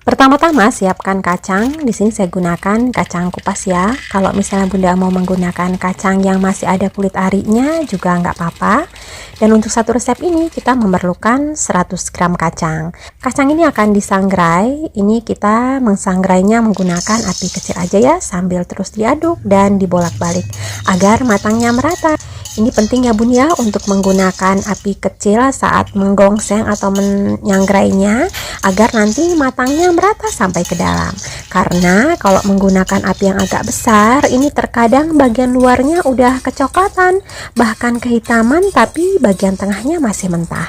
Pertama-tama siapkan kacang. Di sini saya gunakan kacang kupas ya. Kalau misalnya Bunda mau menggunakan kacang yang masih ada kulit arinya juga nggak apa-apa. Dan untuk satu resep ini kita memerlukan 100 gram kacang. Kacang ini akan disangrai. Ini kita mengsangrainya menggunakan api kecil aja ya, sambil terus diaduk dan dibolak-balik agar matangnya merata. Ini penting ya Bun ya, untuk menggunakan api kecil saat menggongseng atau menyangrainya agar nanti matangnya merata sampai ke dalam. Karena kalau menggunakan api yang agak besar, ini terkadang bagian luarnya udah kecoklatan, bahkan kehitaman, tapi bagian tengahnya masih mentah.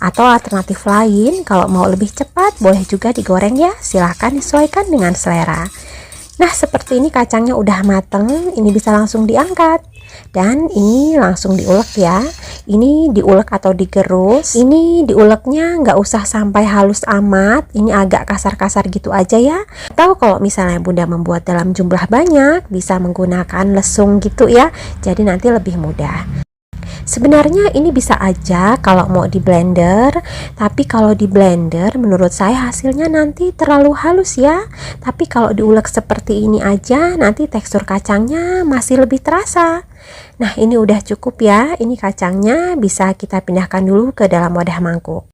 Atau alternatif lain, kalau mau lebih cepat boleh juga digoreng ya, silahkan disesuaikan dengan selera. Nah, seperti ini kacangnya udah mateng, ini bisa langsung diangkat. Dan ini langsung diulek ya. Ini diulek atau digerus. Ini diuleknya nggak usah sampai halus amat. Ini agak kasar-kasar gitu aja ya. Atau kalau misalnya Bunda membuat dalam jumlah banyak, bisa menggunakan lesung gitu ya. Jadi nanti lebih mudah. Sebenarnya ini bisa aja kalau mau di blender, tapi kalau di blender menurut saya hasilnya nanti terlalu halus ya. Tapi kalau diulek seperti ini aja, nanti tekstur kacangnya masih lebih terasa. Nah, ini udah cukup ya. Ini kacangnya bisa kita pindahkan dulu ke dalam wadah mangkuk.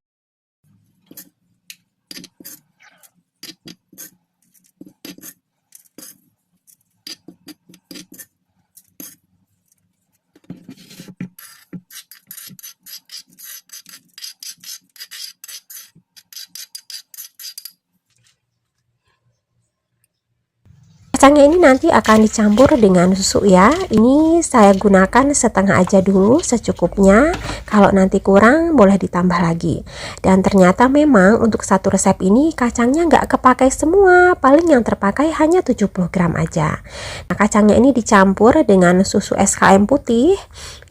Kacangnya ini nanti akan dicampur dengan susu ya. Ini saya gunakan setengah aja dulu, secukupnya. Kalau nanti kurang boleh ditambah lagi. Dan ternyata memang untuk satu resep ini kacangnya nggak kepakai semua, paling yang terpakai hanya 70 gram aja. Nah, kacangnya ini dicampur dengan susu SKM putih.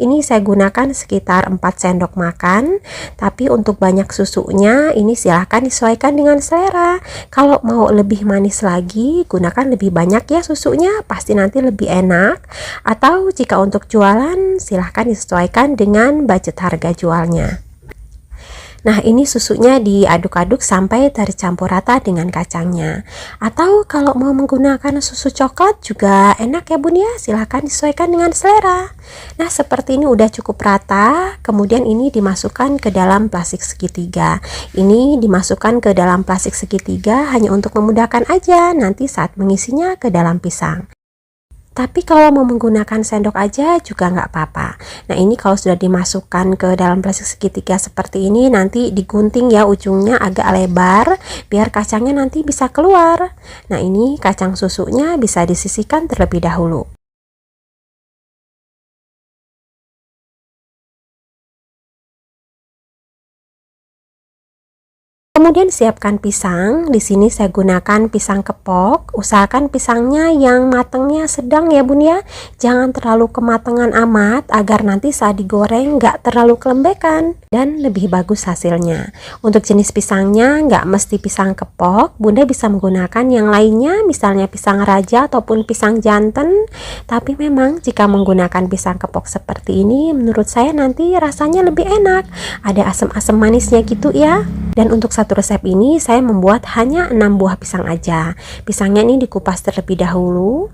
Ini saya gunakan sekitar 4 sendok makan. Tapi untuk banyak susunya ini silahkan disesuaikan dengan selera. Kalau mau lebih manis lagi, gunakan lebih banyak ya susunya, pasti nanti lebih enak. Atau jika untuk jualan, silahkan disesuaikan dengan budget harga jualnya. Nah, ini susunya diaduk-aduk sampai tercampur rata dengan kacangnya. Atau kalau mau menggunakan susu coklat juga enak ya Bun ya, silahkan disesuaikan dengan selera. Nah, seperti ini udah cukup rata. Kemudian ini dimasukkan ke dalam plastik segitiga. Ini dimasukkan ke dalam plastik segitiga hanya untuk memudahkan aja nanti saat mengisinya ke dalam pisang. Tapi kalau mau menggunakan sendok aja juga nggak apa-apa. Nah, ini kalau sudah dimasukkan ke dalam plastik segitiga seperti ini, nanti digunting ya ujungnya agak lebar, biar kacangnya nanti bisa keluar. Nah, ini kacang susunya bisa disisihkan terlebih dahulu. Kemudian siapkan pisang. Di sini saya gunakan pisang kepok. Usahakan pisangnya yang matangnya sedang ya Bun ya. Jangan terlalu kematangan amat agar nanti saat digoreng nggak terlalu kelembekan dan lebih bagus hasilnya. Untuk jenis pisangnya nggak mesti pisang kepok. Bunda bisa menggunakan yang lainnya, misalnya pisang raja ataupun pisang jantan. Tapi memang jika menggunakan pisang kepok seperti ini, menurut saya nanti rasanya lebih enak. Ada asam-asam manisnya gitu ya. Dan untuk satu resep ini saya membuat hanya 6 buah pisang aja. Pisangnya ini dikupas terlebih dahulu.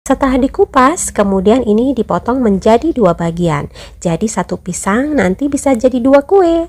Setelah dikupas, kemudian ini dipotong menjadi 2 bagian. Jadi satu pisang nanti bisa jadi 2 kue.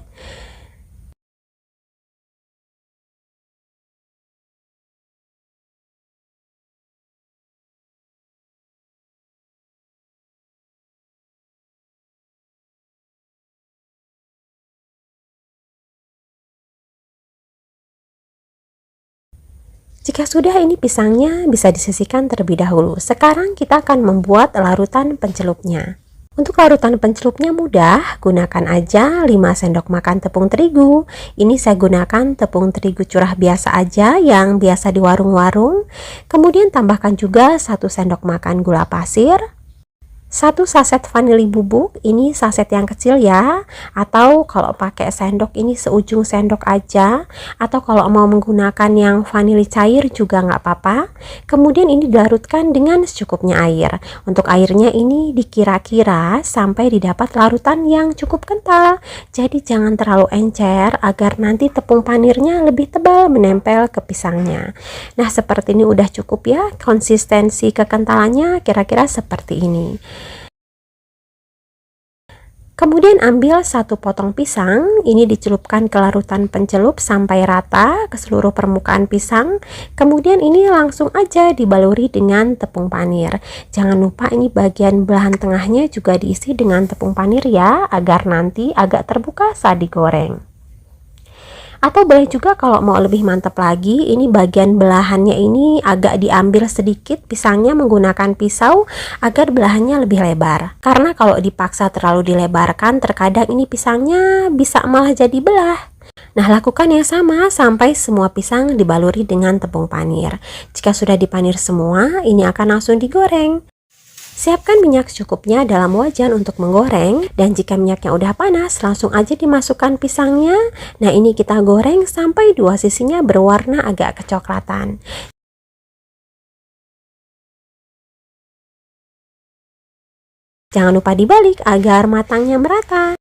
Jika sudah, ini pisangnya bisa disisihkan terlebih dahulu. Sekarang kita akan membuat larutan pencelupnya. Untuk larutan pencelupnya mudah, gunakan aja 5 sendok makan tepung terigu. Ini saya gunakan tepung terigu curah biasa aja yang biasa di warung-warung. Kemudian tambahkan juga 1 sendok makan gula pasir. 1 saset vanili bubuk, ini saset yang kecil ya, atau kalau pakai sendok ini seujung sendok aja, atau kalau mau menggunakan yang vanili cair juga nggak apa-apa. Kemudian ini dilarutkan dengan secukupnya air. Untuk airnya ini dikira-kira sampai didapat larutan yang cukup kental, jadi jangan terlalu encer agar nanti tepung panirnya lebih tebal menempel ke pisangnya. Nah, seperti ini udah cukup ya, konsistensi kekentalannya kira-kira seperti ini. Kemudian ambil 1 potong pisang, ini dicelupkan ke larutan pencelup sampai rata ke seluruh permukaan pisang. Kemudian ini langsung aja dibaluri dengan tepung panir. Jangan lupa ini bagian belahan tengahnya juga diisi dengan tepung panir ya, agar nanti agak terbuka saat digoreng. Atau boleh juga kalau mau lebih mantap lagi, ini bagian belahannya ini agak diambil sedikit pisangnya menggunakan pisau agar belahannya lebih lebar. Karena kalau dipaksa terlalu dilebarkan, terkadang ini pisangnya bisa malah jadi belah. Nah, lakukan yang sama sampai semua pisang dibaluri dengan tepung panir. Jika sudah dipanir semua, ini akan langsung digoreng. Siapkan minyak secukupnya dalam wajan untuk menggoreng, dan jika minyaknya udah panas, langsung aja dimasukkan pisangnya. Nah, ini kita goreng sampai dua sisinya berwarna agak kecoklatan. Jangan lupa dibalik agar matangnya merata.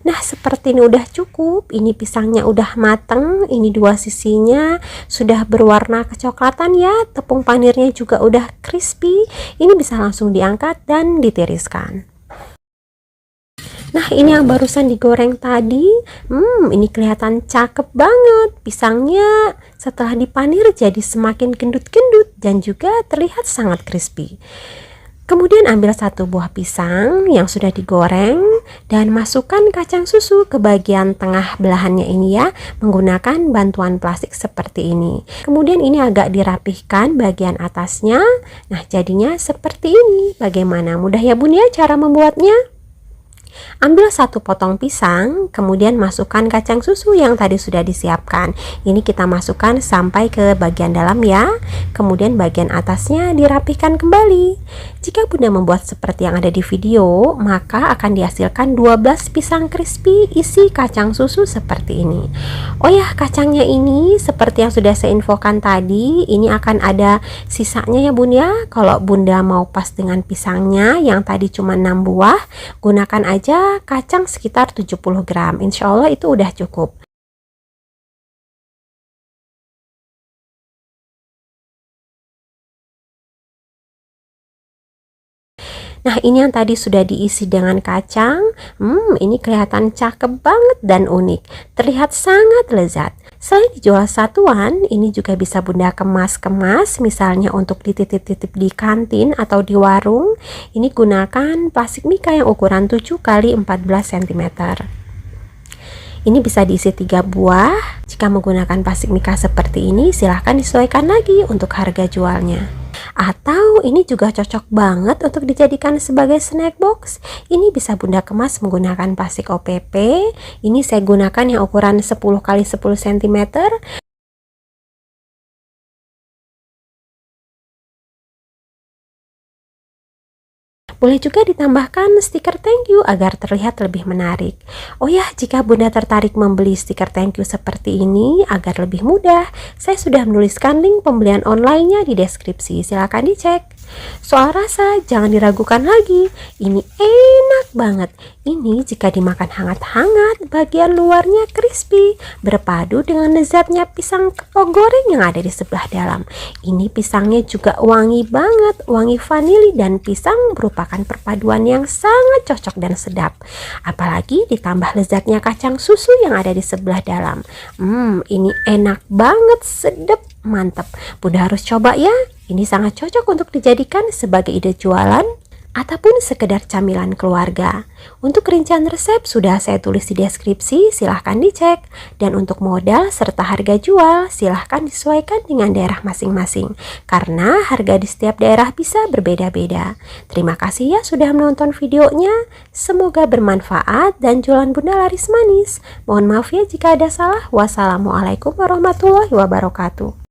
Nah, seperti ini udah cukup. Ini pisangnya udah mateng. Ini dua sisinya sudah berwarna kecoklatan ya. Tepung panirnya juga udah crispy. Ini bisa langsung diangkat dan ditiriskan. Nah, ini yang barusan digoreng tadi. Ini kelihatan cakep banget. Pisangnya setelah dipanir jadi semakin gendut-gendut dan juga terlihat sangat crispy. Kemudian ambil 1 buah pisang yang sudah digoreng dan masukkan kacang susu ke bagian tengah belahannya ini ya, menggunakan bantuan plastik seperti ini. Kemudian ini agak dirapihkan bagian atasnya. Nah, jadinya seperti ini. Bagaimana? Mudah ya Bun ya cara membuatnya? Ambil 1 potong pisang, kemudian masukkan kacang susu yang tadi sudah disiapkan. Ini kita masukkan sampai ke bagian dalam ya. Kemudian bagian atasnya dirapihkan kembali. Jika Bunda membuat seperti yang ada di video, maka akan dihasilkan 12 pisang crispy isi kacang susu seperti ini. Oh ya, kacangnya ini seperti yang sudah saya infokan tadi, ini akan ada sisanya ya Bun ya. Kalau Bunda mau pas dengan pisangnya yang tadi cuma 6 buah, gunakan aja kacang sekitar 70 gram. Insya Allah itu udah cukup. Nah, ini yang tadi sudah diisi dengan kacang. Ini kelihatan cakep banget dan unik. Terlihat sangat lezat. Selain dijual satuan, ini juga bisa Bunda kemas-kemas, misalnya untuk dititip-titip di kantin atau di warung. Ini gunakan plastik mika yang ukuran 7 x 14 cm. Ini bisa diisi 3 buah. Jika menggunakan plastik mika seperti ini, silahkan disesuaikan lagi untuk harga jualnya. Atau ini juga cocok banget untuk dijadikan sebagai snack box. Ini bisa Bunda kemas menggunakan plastik OPP. Ini saya gunakan yang ukuran 10 x 10 cm. Boleh juga ditambahkan stiker thank you agar terlihat lebih menarik. Oh ya, jika Bunda tertarik membeli stiker thank you seperti ini agar lebih mudah, saya sudah menuliskan link pembelian online-nya di deskripsi. Silahkan dicek. Soal rasa, jangan diragukan lagi. Ini enak banget. Ini jika dimakan hangat-hangat, bagian luarnya crispy, berpadu dengan lezatnya pisang kepok goreng yang ada di sebelah dalam. Ini pisangnya juga wangi banget, wangi vanili dan pisang merupakan perpaduan yang sangat cocok dan sedap. Apalagi ditambah lezatnya kacang susu yang ada di sebelah dalam. Ini enak banget, sedap, mantap. Bunda harus coba ya. Ini sangat cocok untuk dijadikan sebagai ide jualan ataupun sekedar camilan keluarga. Untuk rincian resep sudah saya tulis di deskripsi, silahkan dicek. Dan untuk modal serta harga jual, silahkan disesuaikan dengan daerah masing-masing. Karena harga di setiap daerah bisa berbeda-beda. Terima kasih ya sudah menonton videonya. Semoga bermanfaat dan jualan Bunda laris manis. Mohon maaf ya jika ada salah. Wassalamualaikum warahmatullahi wabarakatuh.